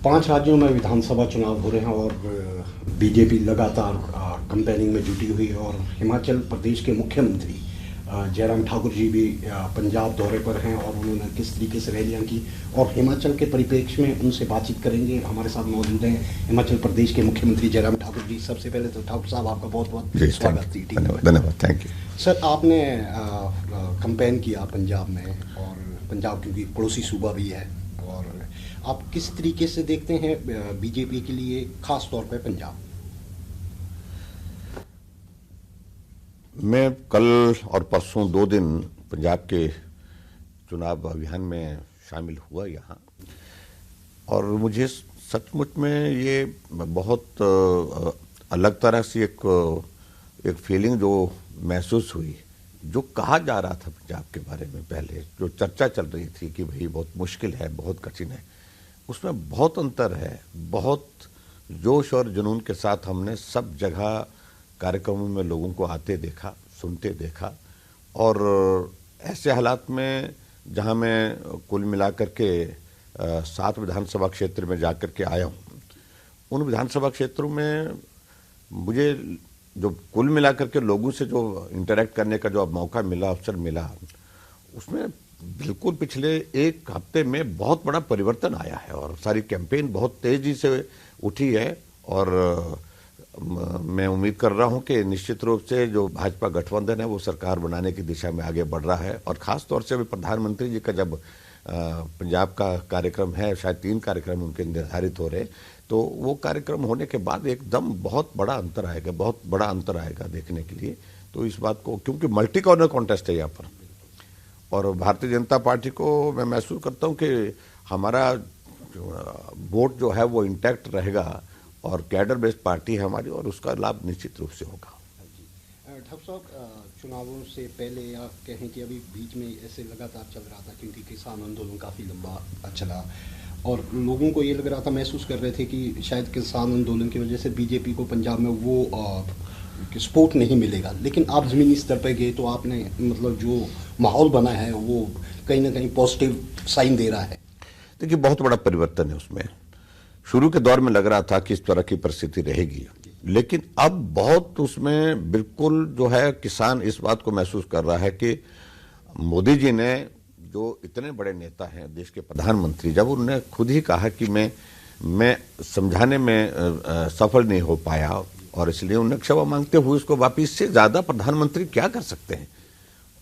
5 राज्यों में विधानसभा चुनाव हो रहे हैं और बीजेपी लगातार कैंपेनिंग में जुटी हुई है और हिमाचल प्रदेश के मुख्यमंत्री जयराम ठाकुर जी भी पंजाब दौरे पर हैं और उन्होंने किस तरीके से रैलियां की और हिमाचल के परिप्रेक्ष्य में उनसे बातचीत करेंगे। हमारे साथ मौजूद हैं हिमाचल प्रदेश के मुख्यमंत्री जयराम ठाकुर जी। सबसे पहले तो ठाकुर साहब आपका बहुत बहुत स्वागत। धन्यवाद, थैंक यू सर। आपने कैंपेन किया पंजाब में और पंजाब क्योंकि पड़ोसी सूबा भी है, और आप किस तरीके से देखते हैं बीजेपी के लिए खास तौर पर पंजाब? मैं कल और परसों 2 दिन पंजाब के चुनाव अभियान में शामिल हुआ यहाँ, और मुझे सचमुच में ये बहुत अलग तरह से एक फीलिंग जो महसूस हुई। जो कहा जा रहा था पंजाब के बारे में पहले, जो चर्चा चल रही थी कि भाई बहुत मुश्किल है, बहुत कठिन है, उसमें बहुत अंतर है। बहुत जोश और जुनून के साथ हमने सब जगह कार्यक्रमों में लोगों को आते देखा, सुनते देखा, और ऐसे हालात में जहां मैं कुल मिलाकर के 7 विधानसभा क्षेत्र में जाकर के आया हूं, उन विधानसभा क्षेत्रों में मुझे जो कुल मिलाकर के लोगों से जो इंटरेक्ट करने का जो मौका मिला, अवसर मिला, उसमें बिल्कुल पिछले 1 हफ्ते में बहुत बड़ा परिवर्तन आया है और सारी कैंपेन बहुत तेजी से उठी है। और मैं उम्मीद कर रहा हूं कि निश्चित रूप से जो भाजपा गठबंधन है वो सरकार बनाने की दिशा में आगे बढ़ रहा है। और खास तौर से अभी प्रधानमंत्री जी का जब पंजाब का कार्यक्रम है, शायद 3 कार्यक्रम उनके निर्धारित हो रहे, तो वो कार्यक्रम होने के बाद एकदम बहुत बड़ा अंतर आएगा, बहुत बड़ा अंतर आएगा देखने के लिए। तो इस बात को, क्योंकि मल्टी कॉर्नर कॉन्टेस्ट है यहाँ पर, और भारतीय जनता पार्टी को मैं महसूस करता हूँ कि हमारा वोट जो है वो इंटैक्ट रहेगा, और कैडर बेस्ड पार्टी है हमारी, और उसका लाभ निश्चित रूप से होगा। ठाकुर साहब, चुनावों से पहले या कहें कि अभी बीच में ऐसे लगातार चल रहा था, क्योंकि किसान आंदोलन काफ़ी लंबा चला और लोगों को ये लग रहा था, महसूस कर रहे थे कि शायद किसान आंदोलन की वजह से बीजेपी को पंजाब में वो सपोर्ट नहीं मिलेगा। लेकिन आप ज़मीनी स्तर पर गए तो आपने मतलब जो माहौल बना है वो कहीं ना कहीं पॉजिटिव साइन दे रहा है। देखिए, बहुत बड़ा परिवर्तन है उसमें। शुरू के दौर में लग रहा था कि इस तरह की परिस्थिति रहेगी, लेकिन अब बहुत उसमें बिल्कुल जो है किसान इस बात को महसूस कर रहा है कि मोदी जी ने, जो इतने बड़े नेता हैं, देश के प्रधानमंत्री, जब उन्होंने खुद ही कहा कि मैं समझाने में सफल नहीं हो पाया और इसलिए उन्हें क्षमा मांगते हुए उसको वापिस से ज्यादा प्रधानमंत्री क्या कर सकते हैं,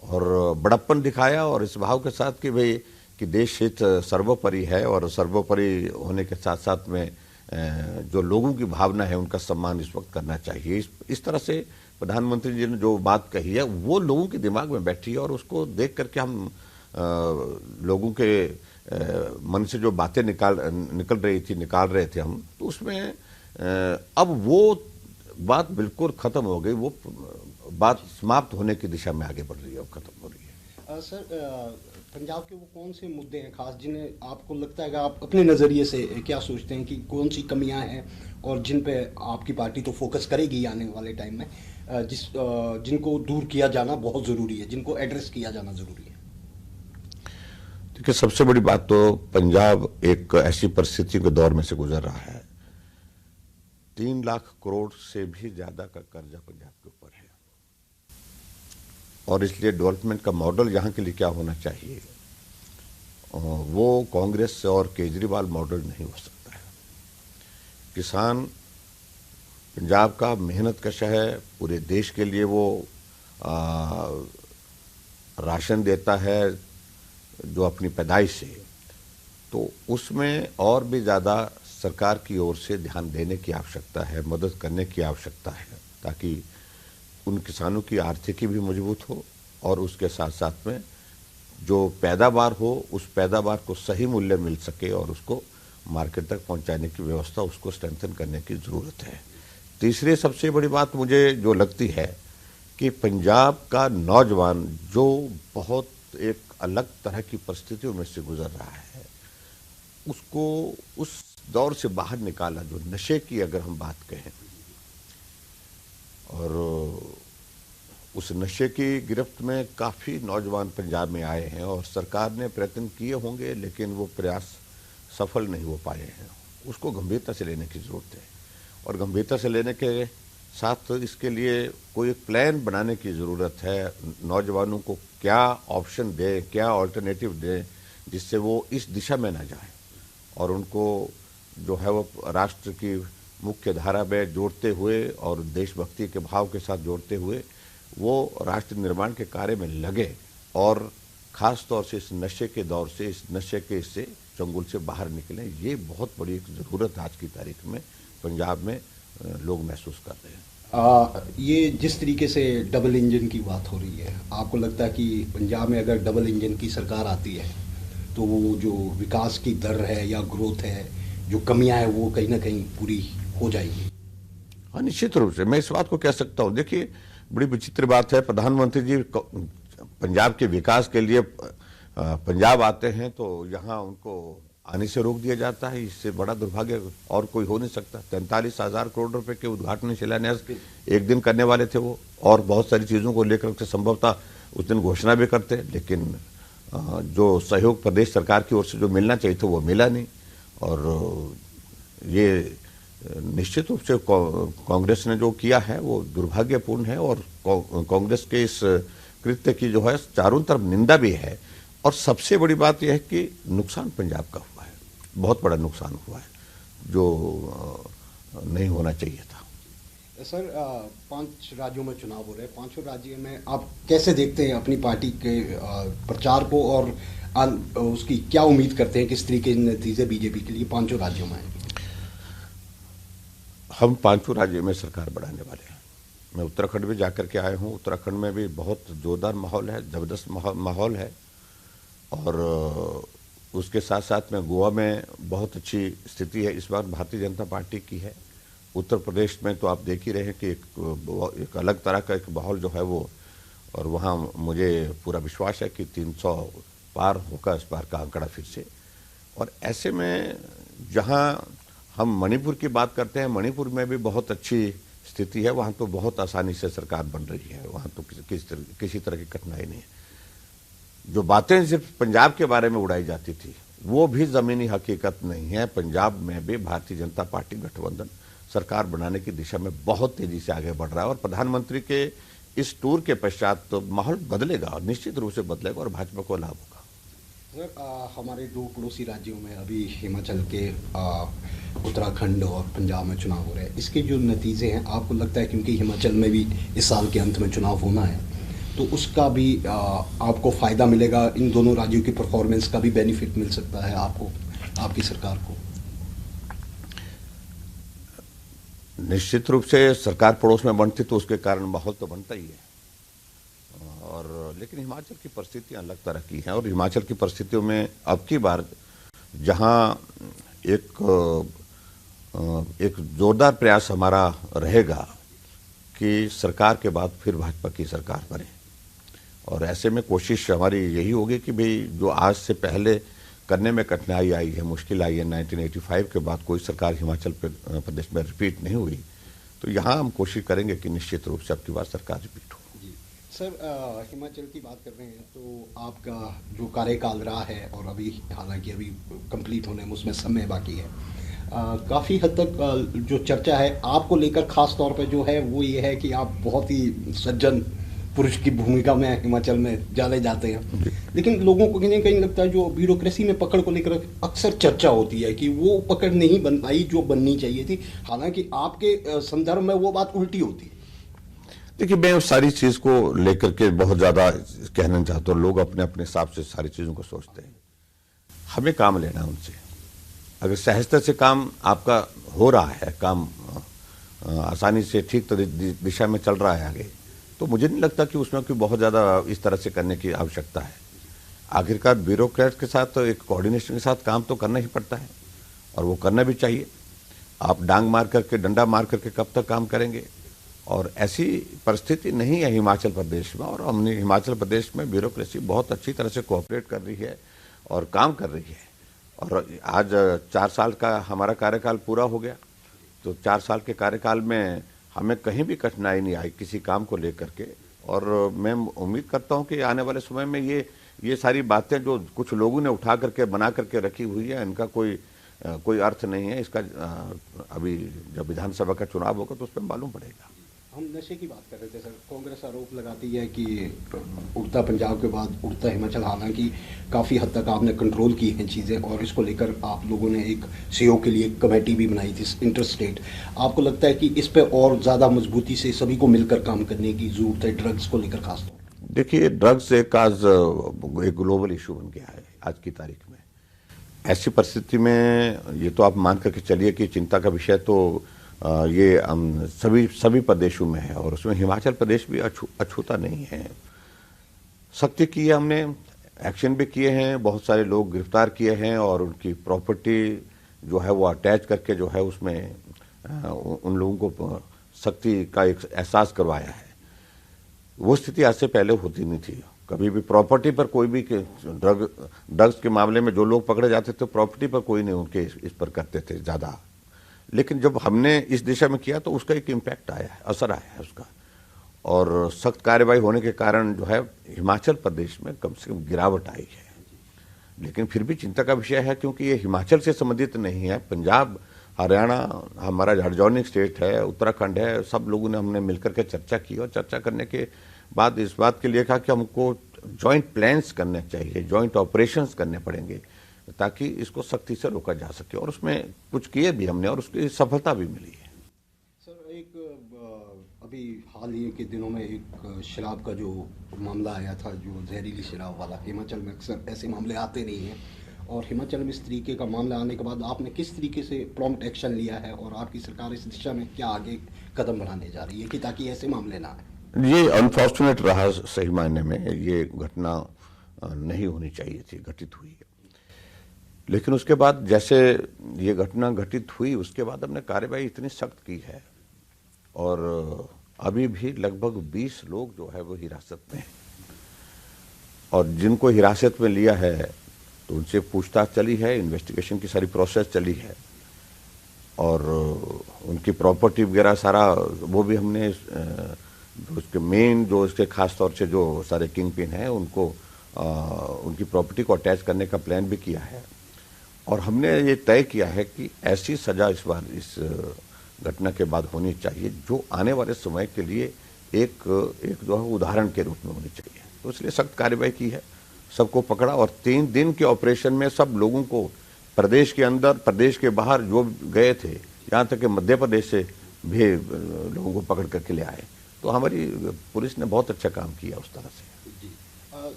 और बड़प्पन दिखाया, और इस भाव के साथ कि भाई कि देश हित सर्वोपरि है, और सर्वोपरि होने के साथ साथ में जो लोगों की भावना है उनका सम्मान इस वक्त करना चाहिए। इस तरह से प्रधानमंत्री जी ने जो बात कही है वो लोगों के दिमाग में बैठी है, और उसको देख करके हम लोगों के मन से जो बातें निकाल रहे थे हम, तो उसमें अब वो बात बिल्कुल खत्म हो गई। वो बात समाप्त होने की दिशा में आगे बढ़ रही है, अब खत्म हो रही है। सर, पंजाब के वो कौन से मुद्दे हैं खास जिन्हें आपको लगता है कि आप अपने नज़रिए से क्या सोचते हैं कि कौन सी कमियां हैं और जिन पे आपकी पार्टी तो फोकस करेगी आने वाले टाइम में, जिनको दूर किया जाना बहुत ज़रूरी है, जिनको एड्रेस किया जाना ज़रूरी है? देखिए, सबसे बड़ी बात तो पंजाब एक ऐसी परिस्थिति के दौर में से गुजर रहा है। 3 लाख करोड़ से भी ज्यादा का कर्जा पंजाब के ऊपर है, और इसलिए डेवलपमेंट का मॉडल यहाँ के लिए क्या होना चाहिए, वो कांग्रेस और केजरीवाल मॉडल नहीं हो सकता है। किसान पंजाब का मेहनत कश है, पूरे देश के लिए वो राशन देता है जो अपनी पैदाइश से, तो उसमें और भी ज़्यादा सरकार की ओर से ध्यान देने की आवश्यकता है, मदद करने की आवश्यकता है, ताकि उन किसानों की आर्थिकी भी मजबूत हो, और उसके साथ साथ में जो पैदावार हो उस पैदावार को सही मूल्य मिल सके, और उसको मार्केट तक पहुंचाने की व्यवस्था, उसको स्ट्रेंथन करने की ज़रूरत है। तीसरी सबसे बड़ी बात मुझे जो लगती है कि पंजाब का नौजवान जो बहुत एक अलग तरह की परिस्थितियों में से गुजर रहा है, उसको उस दौर से बाहर निकाला, जो नशे की अगर हम बात कहें, और उस नशे की गिरफ्त में काफ़ी नौजवान पंजाब में आए हैं, और सरकार ने प्रयत्न किए होंगे लेकिन वो प्रयास सफल नहीं हो पाए हैं। उसको गंभीरता से लेने की ज़रूरत है। और गंभीरता से लेने के साथ इसके लिए कोई एक प्लान बनाने की ज़रूरत है। नौजवानों को क्या ऑप्शन दें, क्या ऑल्टरनेटिव दें, जिससे वो इस दिशा में ना जाए और उनको जो है वो राष्ट्र की मुख्य धारा में जोड़ते हुए और देशभक्ति के भाव के साथ जोड़ते हुए वो राष्ट्र निर्माण के कार्य में लगे और ख़ास तौर से इस नशे के दौर से, इस नशे के इससे चंगुल से बाहर निकलें। ये बहुत बड़ी एक ज़रूरत आज की तारीख में पंजाब में लोग महसूस कर रहे हैं। ये जिस तरीके से डबल इंजन की बात हो रही है, आपको लगता है कि पंजाब में अगर डबल इंजन की सरकार आती है तो वो जो विकास की दर है या ग्रोथ है, जो कमियां हैं, वो कहीं ना कहीं पूरी हो जाएगी? हाँ, निश्चित रूप से मैं इस बात को कह सकता हूँ। देखिए, बड़ी विचित्र बात है, प्रधानमंत्री जी पंजाब के विकास के लिए पंजाब आते हैं तो यहाँ उनको आने से रोक दिया जाता है। इससे बड़ा दुर्भाग्य और कोई हो नहीं सकता। 43,000 करोड़ रुपए के उद्घाटन शिलान्यास एक दिन करने वाले थे वो, और बहुत सारी चीज़ों को लेकर के संभवतः उस दिन घोषणा भी करते, लेकिन जो सहयोग प्रदेश सरकार की ओर से जो मिलना चाहिए था वो मिला नहीं। और ये निश्चित रूप से कांग्रेस ने जो किया है वो दुर्भाग्यपूर्ण है, और कांग्रेस के इस कृत्य की जो है चारों तरफ निंदा भी है। और सबसे बड़ी बात यह है कि नुकसान पंजाब का हुआ है, बहुत बड़ा नुकसान हुआ है जो नहीं होना चाहिए था। सर, 5 राज्यों में चुनाव हो रहे हैं, 5 राज्यों में आप कैसे देखते हैं अपनी पार्टी के प्रचार को, और उसकी क्या उम्मीद करते हैं, किस तरीके के नतीजे बीजेपी के लिए 5 राज्यों में? हम 5 राज्यों में सरकार बढ़ाने वाले हैं। मैं उत्तराखंड भी जाकर के आया हूँ। उत्तराखंड में भी बहुत जोरदार माहौल है, जबरदस्त माहौल है। और उसके साथ साथ में गोवा में बहुत अच्छी स्थिति है इस बार भारतीय जनता पार्टी की है। उत्तर प्रदेश में तो आप देख ही रहे हैं कि एक अलग तरह का एक माहौल जो है वो, और वहाँ मुझे पूरा विश्वास है कि 300 पार होगा इस बार का आंकड़ा फिर से। और ऐसे में जहाँ हम मणिपुर की बात करते हैं, मणिपुर में भी बहुत अच्छी स्थिति है। वहाँ तो बहुत आसानी से सरकार बन रही है, वहाँ तो किसी तरह की कठिनाई नहीं है। जो बातें सिर्फ पंजाब के बारे में उड़ाई जाती थी वो भी ज़मीनी हकीकत नहीं है। पंजाब में भी भारतीय जनता पार्टी गठबंधन सरकार बनाने की दिशा में बहुत तेजी से आगे बढ़ रहा है, और प्रधानमंत्री के इस टूर के पश्चात तो माहौल बदलेगा, और निश्चित रूप से बदलेगा, और भाजपा को लाभ होगा। सर, हमारे 2 पड़ोसी राज्यों में अभी हिमाचल के उत्तराखंड और पंजाब में चुनाव हो रहे हैं, इसके जो नतीजे हैं आपको लगता है, क्योंकि हिमाचल में भी इस साल के अंत में चुनाव होना है, तो उसका भी आपको फ़ायदा मिलेगा? इन दोनों राज्यों की परफॉर्मेंस का भी बेनिफिट मिल सकता है आपको, आपकी सरकार को? निश्चित रूप से सरकार पड़ोस में बनती तो उसके कारण माहौल तो बनता ही है, और लेकिन हिमाचल की परिस्थितियां अलग तरह की हैं। और हिमाचल की परिस्थितियों में अब की बार जहां एक जोरदार प्रयास हमारा रहेगा कि सरकार के बाद फिर भाजपा की सरकार बने, और ऐसे में कोशिश हमारी यही होगी कि भाई जो आज से पहले करने में कठिनाई आई है, मुश्किल आई है, 1985 के बाद कोई सरकार हिमाचल प्रदेश में रिपीट नहीं हुई, तो यहाँ हम कोशिश करेंगे कि निश्चित रूप से अब की बार सरकार रिपीट हो। सर, हिमाचल की बात कर रहे हैं तो आपका जो कार्यकाल रहा है, और अभी हालांकि अभी कंप्लीट होने में उसमें समय बाकी है, काफ़ी हद तक जो चर्चा है आपको लेकर खास तौर पर जो है वो ये है कि आप बहुत ही सज्जन पुरुष की भूमिका में हिमाचल में जाने जाते हैं, लेकिन लोगों को कहीं ना कहीं लगता है जो ब्यूरोक्रेसी में पकड़ को लेकर अक्सर चर्चा होती है कि वो पकड़ नहीं बन पाई जो बननी चाहिए थी, हालांकि आपके संदर्भ में वो बात उल्टी होती है। देखिए, मैं उस सारी चीज को लेकर के बहुत ज्यादा कहना चाहता हूँ। लोग अपने अपने हिसाब से सारी चीजों को सोचते हैं। हमें काम लेना उनसे। अगर सहजता से काम आपका हो रहा है, काम आसानी से ठीक दिशा में चल रहा है आगे, तो मुझे नहीं लगता कि उसमें कोई बहुत ज्यादा इस तरह से करने की आवश्यकता है। आखिरकार ब्यूरोक्रेट के साथ तो एक कोऑर्डिनेशन के साथ काम तो करना ही पड़ता है, और वो करना भी चाहिए। आप डांग मार करके, डंडा मार करके कब तक काम करेंगे? और ऐसी परिस्थिति नहीं है हिमाचल प्रदेश में, और हमने हिमाचल प्रदेश में ब्यूरोक्रेसी बहुत अच्छी तरह से कोऑपरेट कर रही है और काम कर रही है। और आज 4 साल का हमारा कार्यकाल पूरा हो गया, तो 4 साल के कार्यकाल में हमें कहीं भी कठिनाई नहीं आई किसी काम को लेकर के। और मैं उम्मीद करता हूं कि आने वाले समय में ये सारी बातें जो कुछ लोगों ने उठा करके बना करके रखी हुई है, इनका कोई कोई अर्थ नहीं है इसका। अभी जब विधानसभा का चुनाव होगा तो उस पर मालूम पड़ेगा। हम नशे की बात कर रहे थे सर। कांग्रेस आरोप लगाती है कि उड़ता पंजाब के बाद उड़ता हिमाचल, हालांकि काफ़ी हद तक आपने कंट्रोल की हैं चीज़ें, और इसको लेकर आप लोगों ने एक सहयोग के लिए एक कमेटी भी बनाई थी इंटर स्टेट। आपको लगता है कि इस पे और ज़्यादा मजबूती से सभी को मिलकर काम करने की ज़रूरत है, ड्रग्स को लेकर खासतौर पर? देखिए, ड्रग्स एक ग्लोबल इशू बन गया है आज की तारीख में। ऐसी परिस्थिति में ये तो आप मान करके चलिए कि चिंता का विषय तो ये सभी प्रदेशों में है, और उसमें हिमाचल प्रदेश भी अछूता नहीं है। सख्ती की है हमने, एक्शन भी किए हैं, बहुत सारे लोग गिरफ्तार किए हैं, और उनकी प्रॉपर्टी जो है वो अटैच करके जो है उसमें उन लोगों को सख्ती का एक एहसास करवाया है। वो स्थिति आज से पहले होती नहीं थी। कभी भी प्रॉपर्टी पर कोई भी ड्रग्स के मामले में जो लोग पकड़े जाते थे, प्रॉपर्टी पर कोई नहीं उनके इस पर करते थे ज़्यादा। लेकिन जब हमने इस दिशा में किया तो उसका एक इम्पैक्ट आया है, असर आया है उसका, और सख्त कार्रवाई होने के कारण जो है हिमाचल प्रदेश में कम से कम गिरावट आई है। लेकिन फिर भी चिंता का विषय है, क्योंकि ये हिमाचल से संबंधित नहीं है। पंजाब, हरियाणा, हमारा एडजॉइनिंग स्टेट है, उत्तराखंड है, सब लोगों ने हमने मिलकर के चर्चा की, और चर्चा करने के बाद इस बात के लिए कहा कि हमको जॉइंट प्लान्स करने चाहिए, जॉइंट ऑपरेशंस करने पड़ेंगे, ताकि इसको सख्ती से रोका जा सके। और उसमें कुछ किए भी हमने, और उसकी सफलता भी मिली है। सर, एक अभी हाल ही के दिनों में एक शराब का जो मामला आया था, जो जहरीली शराब वाला, हिमाचल में अक्सर ऐसे मामले आते नहीं हैं, और हिमाचल में इस तरीके का मामला आने के बाद आपने किस तरीके से प्रॉम्प्ट एक्शन लिया है, और आपकी सरकार इस दिशा में क्या आगे कदम बढ़ाने जा रही है कि ताकि ऐसे मामले ना आए? ये अनफॉर्चुनेट रहा, सही मायने में ये घटना नहीं होनी चाहिए थी, घटित हुई है। लेकिन उसके बाद जैसे ये घटना घटित हुई, उसके बाद हमने कार्रवाई इतनी सख्त की है, और अभी भी लगभग 20 लोग जो है वो हिरासत में हैं, और जिनको हिरासत में लिया है तो उनसे पूछताछ चली है, इन्वेस्टिगेशन की सारी प्रोसेस चली है, और उनकी प्रॉपर्टी वगैरह सारा वो भी हमने उसके मेन जो इसके खास तौर से जो सारे किंग पिन हैं उनको उनकी प्रॉपर्टी को अटैच करने का प्लान भी किया है। और हमने ये तय किया है कि ऐसी सजा इस बार इस घटना के बाद होनी चाहिए जो आने वाले समय के लिए एक जो है उदाहरण के रूप में होनी चाहिए। तो इसलिए सख्त कार्रवाई की है, सबको पकड़ा, और 3 दिन के ऑपरेशन में सब लोगों को प्रदेश के अंदर, प्रदेश के बाहर जो गए थे, यहाँ तक कि मध्य प्रदेश से भी लोगों को पकड़ करके ले आए। तो हमारी पुलिस ने बहुत अच्छा काम किया उस तरह से।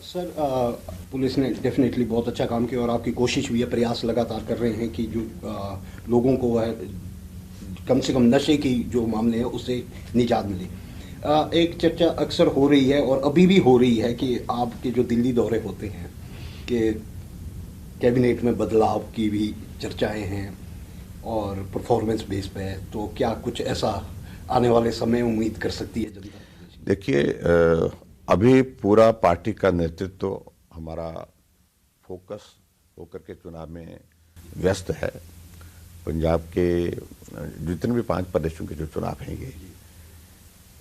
सर, पुलिस ने डेफिनेटली बहुत अच्छा काम किया, और आपकी कोशिश भी है, प्रयास लगातार कर रहे हैं कि जो लोगों को है कम से कम नशे की जो मामले हैं उससे निजात मिले। एक चर्चा अक्सर हो रही है, और अभी भी हो रही है, कि आपके जो दिल्ली दौरे होते हैं कि कैबिनेट में बदलाव की भी चर्चाएं हैं, और परफॉर्मेंस बेस पे है, तो क्या कुछ ऐसा आने वाले समय उम्मीद कर सकती है जनता? देखिए, अभी पूरा पार्टी का नेतृत्व तो हमारा फोकस होकर के चुनाव में व्यस्त है। पंजाब के जितने भी 5 प्रदेशों के जो चुनाव हैं ये,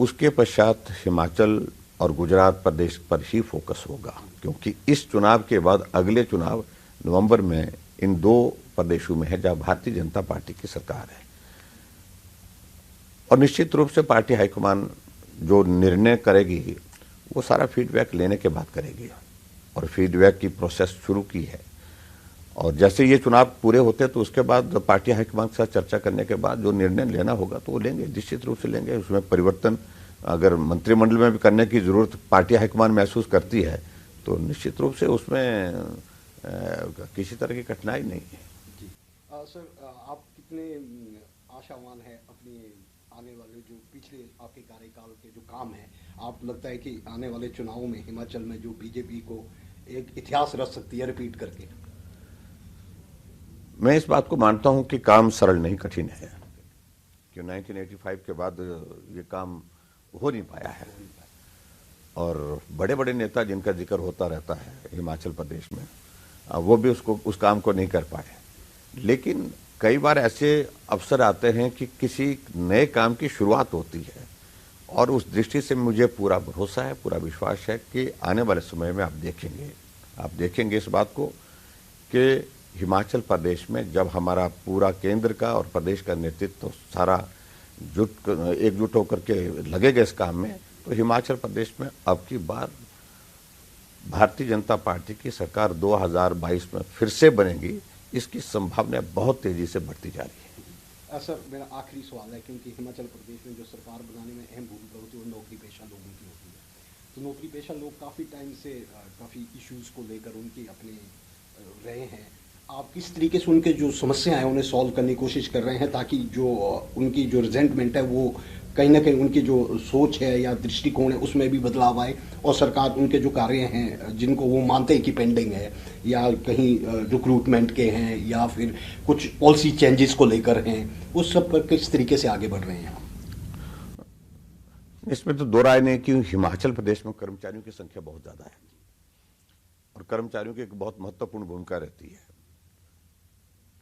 उसके पश्चात हिमाचल और गुजरात प्रदेश पर ही फोकस होगा, क्योंकि इस चुनाव के बाद अगले चुनाव नवंबर में इन 2 प्रदेशों में है जहां भारतीय जनता पार्टी की सरकार है। और निश्चित रूप से पार्टी हाईकमान जो निर्णय करेगी वो सारा फीडबैक लेने के बाद करेगी, और फीडबैक की प्रोसेस शुरू की है। और जैसे ये चुनाव पूरे होते हैं तो उसके बाद पार्टी हाईकमान के साथ चर्चा करने के बाद जो निर्णय लेना होगा तो वो लेंगे, निश्चित रूप से लेंगे। उसमें परिवर्तन अगर मंत्रिमंडल में भी करने की जरूरत पार्टी हाईकमान महसूस करती है तो निश्चित रूप से उसमें किसी तरह की कठिनाई नहीं है। जी सर, आप कितने आशावान हैं अपने आने वाले जो पिछले आपके कार्यकाल के जो काम है? आप लगता है कि आने वाले चुनावों में हिमाचल में जो बीजेपी को एक इतिहास रच सकती है रिपीट करके? मैं इस बात को मानता हूं कि काम सरल नहीं, कठिन है, कि 1985 के बाद ये काम हो नहीं पाया है, और बड़े बड़े नेता जिनका जिक्र होता रहता है हिमाचल प्रदेश में, वो भी उस काम को नहीं कर पाए। लेकिन कई बार ऐसे अवसर आते हैं कि किसी नए काम की शुरुआत होती है, और उस दृष्टि से मुझे पूरा भरोसा है, पूरा विश्वास है कि आने वाले समय में आप देखेंगे इस बात को कि हिमाचल प्रदेश में जब हमारा पूरा केंद्र का और प्रदेश का नेतृत्व तो सारा एकजुट होकर के लगेगा इस काम में, तो हिमाचल प्रदेश में अब की बार भारतीय जनता पार्टी की सरकार 2022 में फिर से बनेगी, इसकी संभावना बहुत तेजी से बढ़ती जा रही है। सर, मेरा आखिरी सवाल है, क्योंकि हिमाचल प्रदेश में जो सरकार बनाने में अहम भूमिका होती है वो नौकरी पेशा लोगों की होती है। तो नौकरी पेशा लोग काफ़ी टाइम से काफ़ी इश्यूज़ को लेकर उनकी अपने रहे हैं। आप किस तरीके से उनके जो समस्याएं हैं उन्हें सॉल्व करने की कोशिश कर रहे हैं, ताकि जो उनकी जो रिजेंटमेंट है वो कहीं ना कहीं उनकी जो सोच है या दृष्टिकोण है उसमें भी बदलाव आए, और सरकार उनके जो कार्य हैं जिनको वो मानते हैं कि पेंडिंग है या कहीं रिक्रूटमेंट के हैं या फिर कुछ पॉलिसी चेंजेस को लेकर हैं, उस सब पर किस तरीके से आगे बढ़ रहे हैं? इसमें तो दो राय नहीं कि हिमाचल प्रदेश में कर्मचारियों की संख्या बहुत ज्यादा है और कर्मचारियों की एक बहुत महत्वपूर्ण भूमिका रहती है।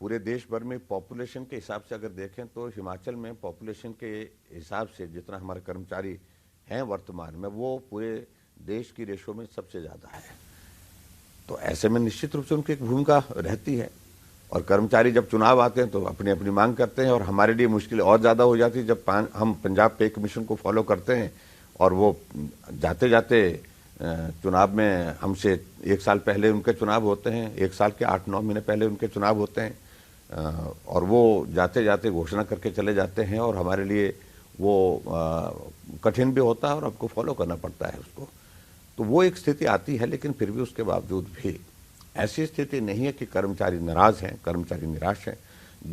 पूरे देश भर में पॉपुलेशन के हिसाब से अगर देखें तो हिमाचल में पॉपुलेशन के हिसाब से जितना हमारे कर्मचारी हैं वर्तमान में वो पूरे देश की रेशो में सबसे ज्यादा है। तो ऐसे में निश्चित रूप से उनकी एक भूमिका रहती है और कर्मचारी जब चुनाव आते हैं तो अपनी अपनी मांग करते हैं और हमारे लिए मुश्किल और ज़्यादा हो जाती है जब हम पंजाब पे कमीशन को फॉलो करते हैं और वो जाते जाते चुनाव में हमसे 1 साल पहले उनके चुनाव होते हैं, 1 साल के 8-9 महीने पहले उनके चुनाव होते हैं और वो जाते जाते घोषणा करके चले जाते हैं और हमारे लिए वो कठिन भी होता है और आपको फॉलो करना पड़ता है उसको। तो वो एक स्थिति आती है, लेकिन फिर भी उसके बावजूद भी ऐसी स्थिति नहीं है कि कर्मचारी नाराज हैं, कर्मचारी निराश हैं।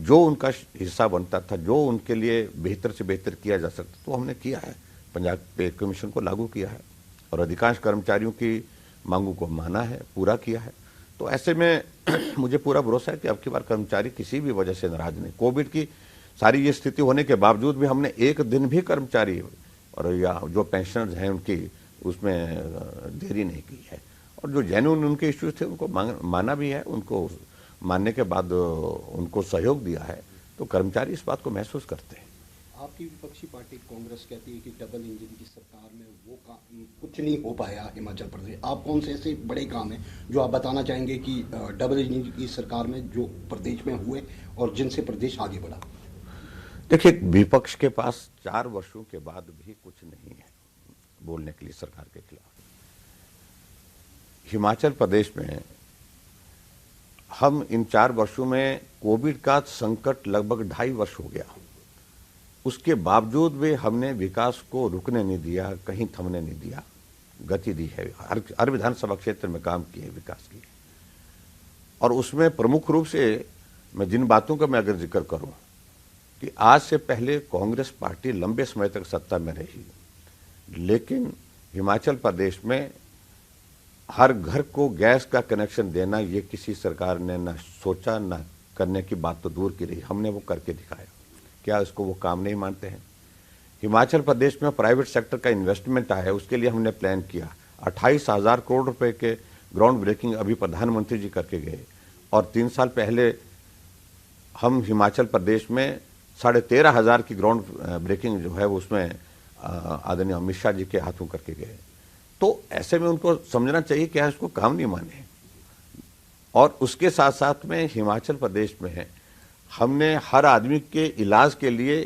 जो उनका हिस्सा बनता था, जो उनके लिए बेहतर से बेहतर किया जा सकता तो हमने किया है, पंजाब पे कमीशन को लागू किया है और अधिकांश कर्मचारियों की मांगों को माना है, पूरा किया है। तो ऐसे में मुझे पूरा भरोसा है कि अब की बार कर्मचारी किसी भी वजह से नाराज नहीं। कोविड की सारी ये स्थिति होने के बावजूद भी हमने एक दिन भी कर्मचारी और या जो पेंशनर्स हैं उनकी उसमें देरी नहीं की है और जो जेन्युइन उनके इश्यूज थे उनको माना भी है, उनको मानने के बाद उनको सहयोग दिया है। तो कर्मचारी इस बात को महसूस करते हैं। आपकी विपक्षी पार्टी कांग्रेस कहती है कि डबल इंजन की सरकार में वो काम कुछ नहीं हो पाया हिमाचल प्रदेश। आप कौन से ऐसे बड़े काम हैं जो आप बताना चाहेंगे कि डबल इंजन की सरकार में जो प्रदेश में हुए और जिनसे प्रदेश आगे बढ़ा? देखिए, विपक्ष के पास 4 वर्षों के बाद भी कुछ नहीं है बोलने के लिए सरकार के खिलाफ। हिमाचल प्रदेश में हम इन 4 वर्षों में कोविड का संकट लगभग 2.5 वर्ष हो गया, उसके बावजूद भी हमने विकास को रुकने नहीं दिया, कहीं थमने नहीं दिया, गति दी है। हर विधानसभा क्षेत्र में काम किए, विकास किए। और उसमें प्रमुख रूप से मैं जिन बातों का मैं अगर जिक्र करूं कि आज से पहले कांग्रेस पार्टी लंबे समय तक सत्ता में रही, लेकिन हिमाचल प्रदेश में हर घर को गैस का कनेक्शन देना ये किसी सरकार ने ना सोचा, ना करने की बात तो दूर की रही, हमने वो करके दिखाया। क्या इसको वो काम नहीं मानते हैं? हिमाचल प्रदेश में प्राइवेट सेक्टर का इन्वेस्टमेंट आया है, उसके लिए हमने प्लान किया। 28,000 करोड़ रुपए के ग्राउंड ब्रेकिंग अभी प्रधानमंत्री जी करके गए और 3 साल पहले हम हिमाचल प्रदेश में 13,500 की ग्राउंड ब्रेकिंग जो है उसमें आदरणीय अमित शाह जी के हाथों करके गए। तो ऐसे में उनको समझना चाहिए कि इसको काम नहीं माने। और उसके साथ साथ में हिमाचल प्रदेश में हमने हर आदमी के इलाज के लिए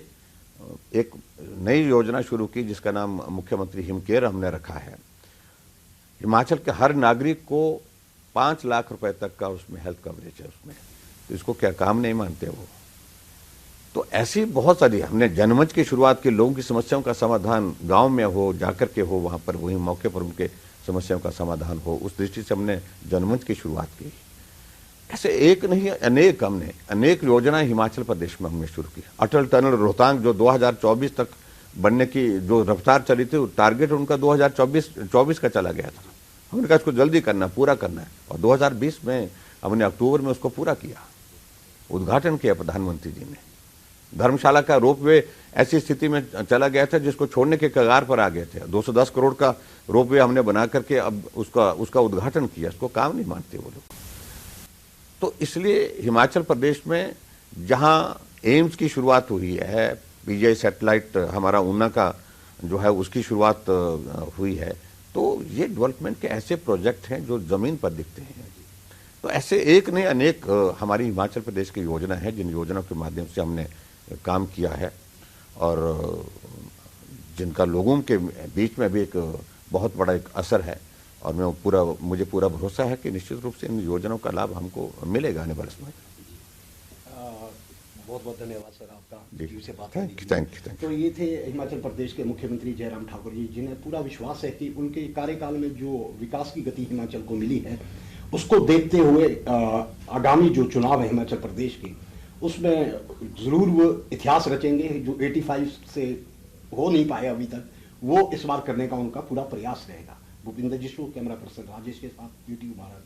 एक नई योजना शुरू की जिसका नाम मुख्यमंत्री हिम केयर हमने रखा है। हिमाचल के हर नागरिक को 5 लाख रुपए तक का उसमें हेल्थ कवरेज है उसमें। तो इसको क्या काम नहीं मानते वो? तो ऐसी बहुत सारी हमने जनमंच की शुरुआत की, लोगों की समस्याओं का समाधान गांव में हो, जाकर के हो, वहां पर वही मौके पर उनके समस्याओं का समाधान हो, उस दृष्टि से हमने जनमंच की शुरुआत की। ऐसे एक नहीं अनेक हमने अनेक योजनाएं हिमाचल प्रदेश में हमने शुरू की। अटल टनल रोहतांग जो 2024 तक बनने की जो रफ्तार चली थी, टारगेट उनका 2024 का चला गया था। हमने कहा इसको जल्दी करना, पूरा करना है और 2020 में हमने अक्टूबर में उसको पूरा किया, उद्घाटन किया प्रधानमंत्री जी ने। धर्मशाला का रोपवे ऐसी स्थिति में चला गया था जिसको छोड़ने के कगार पर आ गए थे। 210 करोड़ का रोपवे हमने बना करके अब उसका उद्घाटन किया। उसको काम नहीं मानते वो लोग। तो इसलिए हिमाचल प्रदेश में जहां एम्स की शुरुआत हुई है, पीजीआई सैटेलाइट हमारा ऊना का जो है उसकी शुरुआत हुई है, तो ये डेवलपमेंट के ऐसे प्रोजेक्ट हैं जो जमीन पर दिखते हैं। तो ऐसे एक नहीं अनेक हमारी हिमाचल प्रदेश की योजना है जिन योजनाओं के माध्यम से हमने काम किया है और जिनका लोगों के बीच में भी एक बहुत बड़ा एक असर है और मुझे पूरा भरोसा है कि निश्चित रूप से इन योजनाओं का लाभ हमको मिलेगा आने वाले समय। बहुत बहुत धन्यवाद सर आपका टीवी से बात थैंक करने यू। के लिए। तो ये थे हिमाचल प्रदेश के मुख्यमंत्री जयराम ठाकुर जी, जिन्हें पूरा विश्वास है कि उनके कार्यकाल में जो विकास की गति हिमाचल को मिली है उसको देखते हुए आगामी जो चुनाव है हिमाचल प्रदेश के उसमें जरूर वो इतिहास रचेंगे। जो 85 से हो नहीं पाए अभी तक, वो इस बार करने का उनका पूरा प्रयास रहेगा। भूपिंदर जिशु, कैमरा पर्सन राजेश के साथ, यूट्यूब भारत।